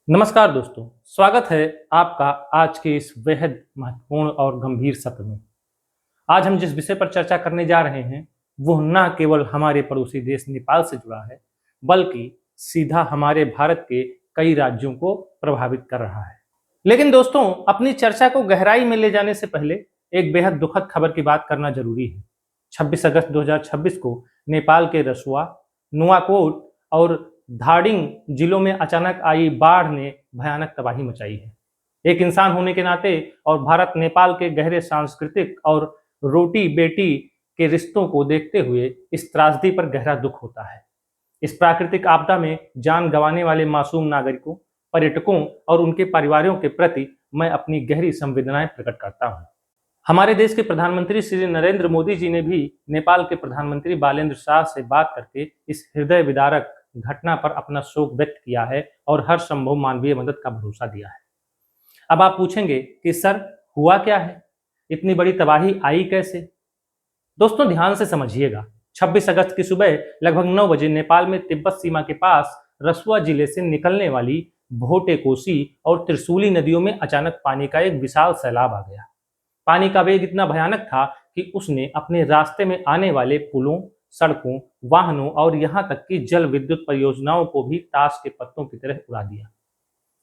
नमस्कार दोस्तों, स्वागत है आपका आज के इस बेहद महत्वपूर्ण और गंभीर सत्र में। आज हम जिस विषय पर चर्चा करने जा रहे हैं, वो न केवल हमारे पड़ोसी देश नेपाल से जुड़ा है, बल्कि सीधा हमारे भारत के कई राज्यों को प्रभावित कर रहा है। लेकिन दोस्तों, अपनी चर्चा को गहराई में ले जाने से पहले एक बेहद दुखद खबर की बात करना जरूरी है। 26 अगस्त 2026 को नेपाल के रसुआ, नुआकोट और धादिङ जिलों में अचानक आई बाढ़ ने भयानक तबाही मचाई है। एक इंसान होने के नाते और भारत नेपाल के गहरे सांस्कृतिक और रोटी बेटी के रिश्तों को देखते हुए इस त्रासदी पर गहरा दुख होता है। इस प्राकृतिक आपदा में जान गंवाने वाले मासूम नागरिकों, पर्यटकों और उनके परिवारों के प्रति मैं अपनी गहरी संवेदनाएं प्रकट करता हूं। हमारे देश के प्रधानमंत्री श्री नरेंद्र मोदी जी ने भी नेपाल के प्रधानमंत्री बालेन्द्र शाह से बात करके इस हृदय विदारक घटना पर अपना शोक व्यक्त किया है और हर संभव मानवीय मदद का भरोसा दिया है। अब आप पूछेंगे कि सर, हुआ क्या है? इतनी बड़ी तबाही आई कैसे? दोस्तों, ध्यान से समझिएगा। 26 अगस्त की सुबह लगभग 9 बजे नेपाल में तिब्बत सीमा के पास रसुआ जिले से निकलने वाली भोटे कोसी और त्रिशूली नदियों में अचानक पानी का एक विशाल सैलाब आ गया। पानी का वेग इतना भयानक था कि उसने अपने रास्ते में आने वाले पुलों, सड़कों, वाहनों और यहां तक कि जल विद्युत परियोजनाओं को भी ताश के पत्तों की तरह उड़ा दिया।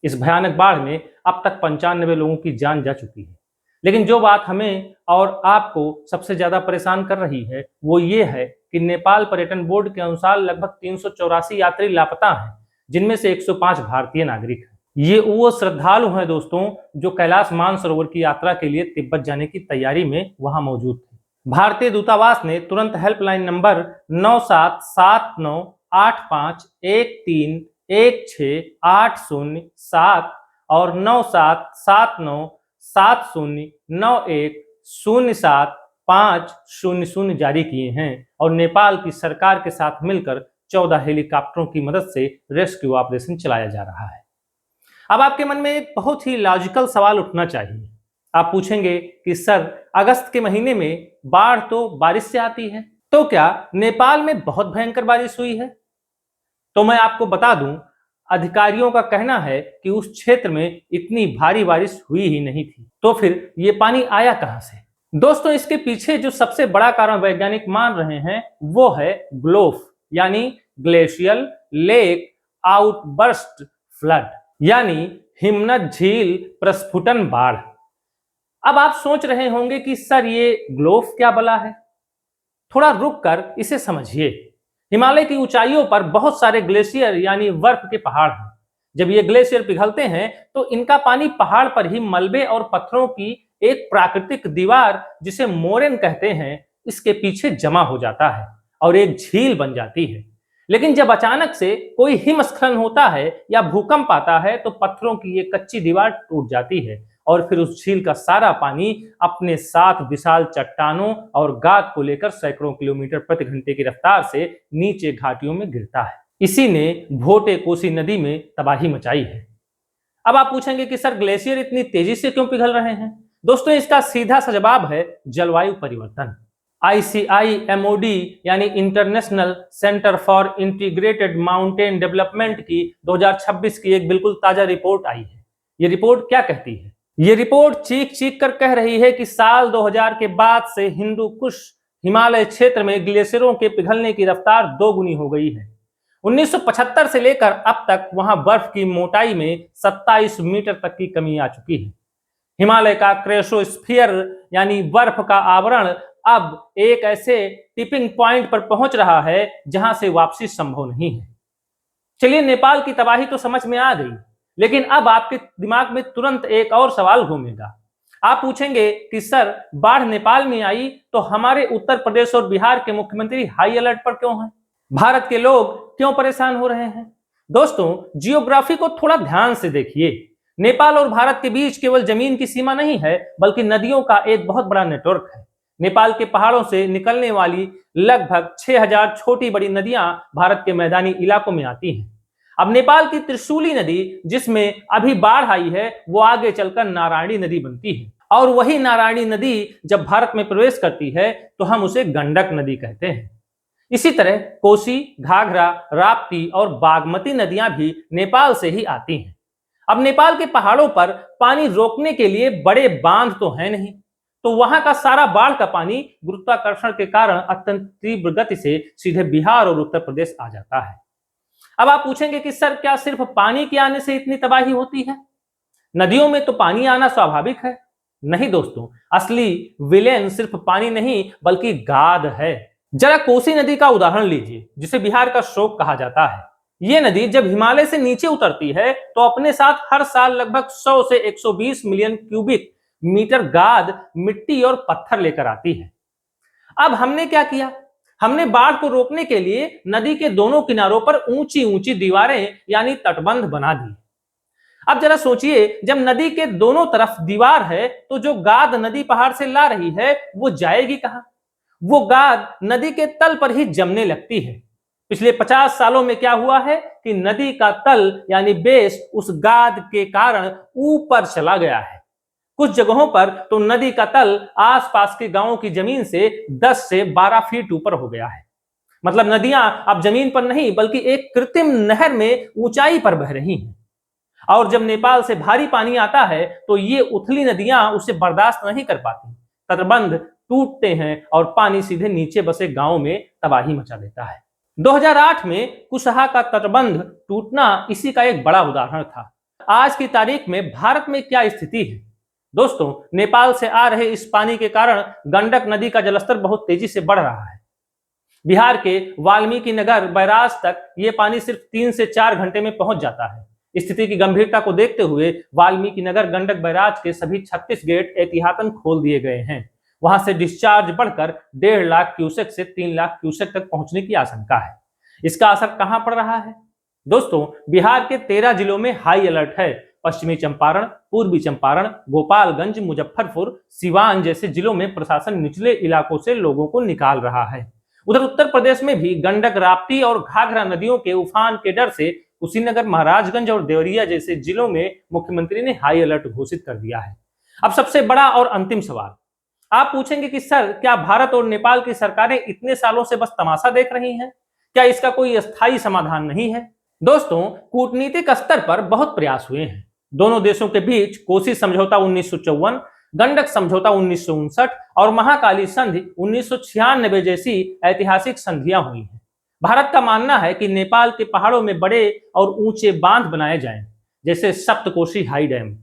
इस भयानक बाढ़ में अब तक 95 लोगों की जान जा चुकी है। लेकिन जो बात हमें और आपको सबसे ज्यादा परेशान कर रही है, वो ये है कि नेपाल पर्यटन बोर्ड के अनुसार लगभग 384 यात्री लापता हैं, जिनमें से 105 भारतीय नागरिक हैं। ये वो श्रद्धालु हैं दोस्तों, जो कैलाश मानसरोवर की यात्रा के लिए तिब्बत जाने की तैयारी में वहां मौजूद थे। भारतीय दूतावास ने तुरंत हेल्पलाइन नंबर 977985131680 और 97797091075000 जारी किए हैं और नेपाल की सरकार के साथ मिलकर 14 हेलीकॉप्टरों की मदद से रेस्क्यू ऑपरेशन चलाया जा रहा है। अब आपके मन में एक बहुत ही लॉजिकल सवाल उठना चाहिए। आप पूछेंगे कि सर, अगस्त के महीने में बाढ़ तो बारिश से आती है, तो क्या नेपाल में बहुत भयंकर बारिश हुई है? तो मैं आपको बता दूं, अधिकारियों का कहना है कि उस क्षेत्र में इतनी भारी बारिश हुई ही नहीं थी। तो फिर ये पानी आया कहां से? दोस्तों, इसके पीछे जो सबसे बड़ा कारण वैज्ञानिक मान रहे हैं, वो है ग्लोफ यानी ग्लेशियल लेक आउटबर्स्ट फ्लड, यानी हिमनद झील प्रस्फुटन बाढ़। अब आप सोच रहे होंगे कि सर, ये ग्लोफ क्या बला है? थोड़ा रुककर इसे समझिए। हिमालय की ऊंचाइयों पर बहुत सारे ग्लेशियर यानी बर्फ के पहाड़ हैं। जब ये ग्लेशियर पिघलते हैं तो इनका पानी पहाड़ पर ही मलबे और पत्थरों की एक प्राकृतिक दीवार, जिसे मोरेन कहते हैं, इसके पीछे जमा हो जाता है और एक झील बन जाती है। लेकिन जब अचानक से कोई हिमस्खलन होता है या भूकंप आता है तो पत्थरों की ये कच्ची दीवार टूट जाती है और फिर उस झील का सारा पानी अपने साथ विशाल चट्टानों और गाद को लेकर सैकड़ों किलोमीटर प्रति घंटे की रफ्तार से नीचे घाटियों में गिरता है। इसी ने भोटे कोसी नदी में तबाही मचाई है। अब आप पूछेंगे कि सर, ग्लेशियर इतनी तेजी से क्यों पिघल रहे हैं? दोस्तों, इसका सीधा सा जवाब है जलवायु परिवर्तन। ICIMOD यानी international centre for integrated mountain development की 2026 की एक बिल्कुल ताजा रिपोर्ट आई है। ये रिपोर्ट क्या कहती है? ये रिपोर्ट चीख चीख कर कह रही है कि साल 2000 के बाद से हिंदू कुश हिमालय क्षेत्र में ग्लेशियरों के पिघलने की रफ्तार 2 गुनी हो गई है। 1975 से लेकर अब तक वहां बर्फ की मोटाई में 27 मीटर तक की कमी आ चुकी है। हिमालय का क्रेसोस्फीयर यानी बर्फ का आवरण अब एक ऐसे टिपिंग पॉइंट पर पहुंच रहा है जहां से वापसी संभव नहीं है। चलिए, नेपाल की तबाही तो समझ में आ गई, लेकिन अब आपके दिमाग में तुरंत एक और सवाल घूमेगा। आप पूछेंगे कि सर, बाढ़ नेपाल में आई तो हमारे उत्तर प्रदेश और बिहार के मुख्यमंत्री हाई अलर्ट पर क्यों हैं? भारत के लोग क्यों परेशान हो रहे हैं? दोस्तों, जियोग्राफी को थोड़ा ध्यान से देखिए। नेपाल और भारत के बीच केवल जमीन की सीमा नहीं है, बल्कि नदियों का एक बहुत बड़ा नेटवर्क है। नेपाल के पहाड़ों से निकलने वाली लगभग 6000 छोटी बड़ी नदियां भारत के मैदानी इलाकों में आती हैं। अब नेपाल की त्रिशूली नदी, जिसमें अभी बाढ़ आई है, वो आगे चलकर नारायणी नदी बनती है और वही नारायणी नदी जब भारत में प्रवेश करती है तो हम उसे गंडक नदी कहते हैं। इसी तरह कोसी, घाघरा, राप्ती और बागमती नदियां भी नेपाल से ही आती हैं। अब नेपाल के पहाड़ों पर पानी रोकने के लिए बड़े बांध तो है नहीं, तो वहां का सारा बाढ़ का पानी गुरुत्वाकर्षण के कारण अत्यंत तीव्र गति से सीधे बिहार और उत्तर प्रदेश आ जाता है। अब आप पूछेंगे कि सर क्या सिर्फ पानी के आने से इतनी तबाही होती है? नदियों में तो पानी आना स्वाभाविक है। नहीं दोस्तों, असली विलेन सिर्फ पानी नहीं बल्कि गाद है। जरा कोसी नदी का उदाहरण लीजिए, जिसे बिहार का शोक कहा जाता है। यह नदी जब हिमालय से नीचे उतरती है तो अपने साथ हर साल लगभग 100 से 120 मिलियन क्यूबिक मीटर गाद, मिट्टी और पत्थर लेकर आती है। अब हमने क्या किया? हमने बाढ़ को रोकने के लिए नदी के दोनों किनारों पर ऊंची ऊंची दीवारें यानी तटबंध बना दी। अब जरा सोचिए, जब नदी के दोनों तरफ दीवार है तो जो गाद नदी पहाड़ से ला रही है वो जाएगी कहां? वो गाद नदी के तल पर ही जमने लगती है। पिछले 50 सालों में क्या हुआ है कि नदी का तल यानी बेस उस गाद के कारण ऊपर चला गया है। कुछ जगहों पर तो नदी का तल आसपास के गांवों की जमीन से 10 से 12 फीट ऊपर हो गया है। मतलब नदियां अब जमीन पर नहीं बल्कि एक कृत्रिम नहर में ऊंचाई पर बह रही हैं। और जब नेपाल से भारी पानी आता है तो ये उथली नदियां उसे बर्दाश्त नहीं कर पाती, तटबंध टूटते हैं और पानी सीधे नीचे बसे गांवों में तबाही मचा देता है। 2008 में कुशहा का तटबंध टूटना इसी का एक बड़ा उदाहरण था। आज की तारीख में भारत में क्या स्थिति है? दोस्तों, नेपाल से आ रहे इस पानी के कारण गंडक नदी का जलस्तर बहुत तेजी से बढ़ रहा है। बिहार के वाल्मीकि नगर बैराज तक ये पानी सिर्फ 3 से 4 घंटे में पहुंच जाता है। स्थिति की गंभीरता को देखते हुए वाल्मीकि नगर गंडक बैराज के सभी 36 गेट एहतियातन खोल दिए गए हैं। वहां से डिस्चार्ज बढ़कर 1.5 लाख क्यूसेक से 3 लाख क्यूसेक तक पहुंचने की आशंका है। इसका असर कहां पड़ रहा है? दोस्तों, बिहार के 13 जिलों में हाई अलर्ट है। पश्चिमी चंपारण, पूर्वी चंपारण, गोपालगंज, मुजफ्फरपुर, सिवान जैसे जिलों में प्रशासन निचले इलाकों से लोगों को निकाल रहा है। उधर उत्तर प्रदेश में भी गंडक, राप्ती और घाघरा नदियों के उफान के डर से कुशीनगर, महाराजगंज और देवरिया जैसे जिलों में मुख्यमंत्री ने हाई अलर्ट घोषित कर दिया है। अब सबसे बड़ा और अंतिम सवाल, आप पूछेंगे कि सर क्या भारत और नेपाल की सरकारें इतने सालों से बस तमाशा देख रही हैं? क्या इसका कोई स्थायी समाधान नहीं है? दोस्तों, कूटनीतिक स्तर पर बहुत प्रयास हुए हैं। दोनों देशों के बीच कोसी समझौता 1954, गंडक समझौता 1959 और महाकाली संधि 1996 जैसी ऐतिहासिक संधियां हुई हैं। भारत का मानना है कि नेपाल के पहाड़ों में बड़े और ऊंचे बांध बनाए जाएं, जैसे सप्तकोशी हाई डैम।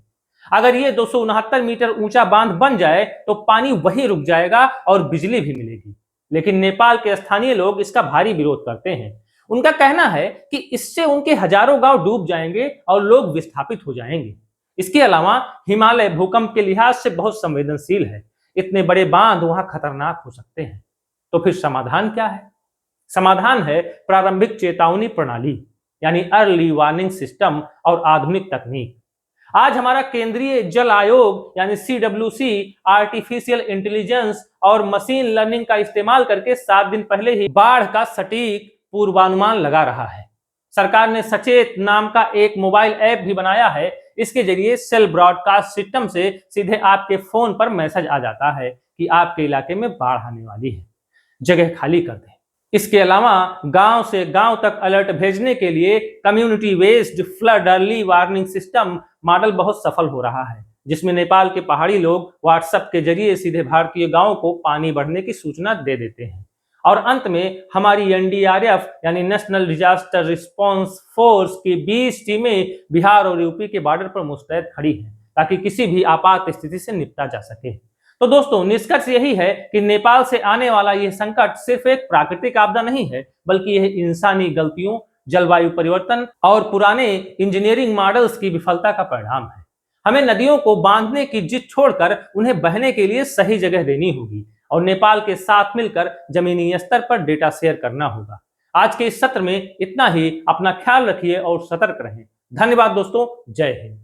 अगर ये 269 मीटर ऊंचा बांध बन जाए तो पानी वहीं रुक जाएगा और बिजली भी मिलेगी। लेकिन नेपाल के स्थानीय लोग इसका भारी विरोध करते हैं। उनका कहना है कि इससे उनके हजारों गांव डूब जाएंगे और लोग विस्थापित हो जाएंगे। इसके अलावा हिमालय भूकंप के लिहाज से बहुत संवेदनशील है। इतने बड़े बांध वहां खतरनाक हो सकते हैं। तो फिर समाधान क्या है? समाधान है प्रारंभिक चेतावनी प्रणाली यानी अर्ली वार्निंग सिस्टम और आधुनिक तकनीक। आज हमारा केंद्रीय जल आयोग यानी CWC आर्टिफिशियल इंटेलिजेंस और मशीन लर्निंग का इस्तेमाल करके 7 दिन पहले ही बाढ़ का सटीक पूर्वानुमान लगा रहा है। सरकार ने सचेत नाम का एक मोबाइल ऐप भी बनाया है। इसके जरिए सेल ब्रॉडकास्ट सिस्टम से सीधे आपके फोन पर मैसेज आ जाता है कि आपके इलाके में बाढ़ आने वाली है, जगह खाली कर दें। इसके अलावा गांव से गांव तक अलर्ट भेजने के लिए community based flood early warning system model बहुत सफल हो रहा है, जिसमें नेपाल के पहाड़ी लोग व्हाट्सएप के जरिए सीधे भारतीय गांवों को पानी बढ़ने की सूचना दे देते हैं। और अंत में हमारी NDRF यानी नेशनल डिजास्टर रिस्पांस फोर्स की 20 टीमें बिहार और यूपी के बॉर्डर पर मुस्तैद खड़ी हैं ताकि किसी भी आपात स्थिति से निपटा जा सके। तो दोस्तों, निष्कर्ष यही है कि नेपाल से आने वाला यह संकट सिर्फ एक प्राकृतिक आपदा नहीं है, बल्कि यह इंसानी गलतियों, जलवायु परिवर्तन और पुराने इंजीनियरिंग मॉडल्स की विफलता का परिणाम है। हमें नदियों को बांधने की जिद छोड़कर उन्हें बहने के लिए सही जगह देनी होगी और नेपाल के साथ मिलकर जमीनी स्तर पर डेटा शेयर करना होगा। आज के इस सत्र में इतना ही। अपना ख्याल रखिए और सतर्क रहें। धन्यवाद दोस्तों। जय हिंद।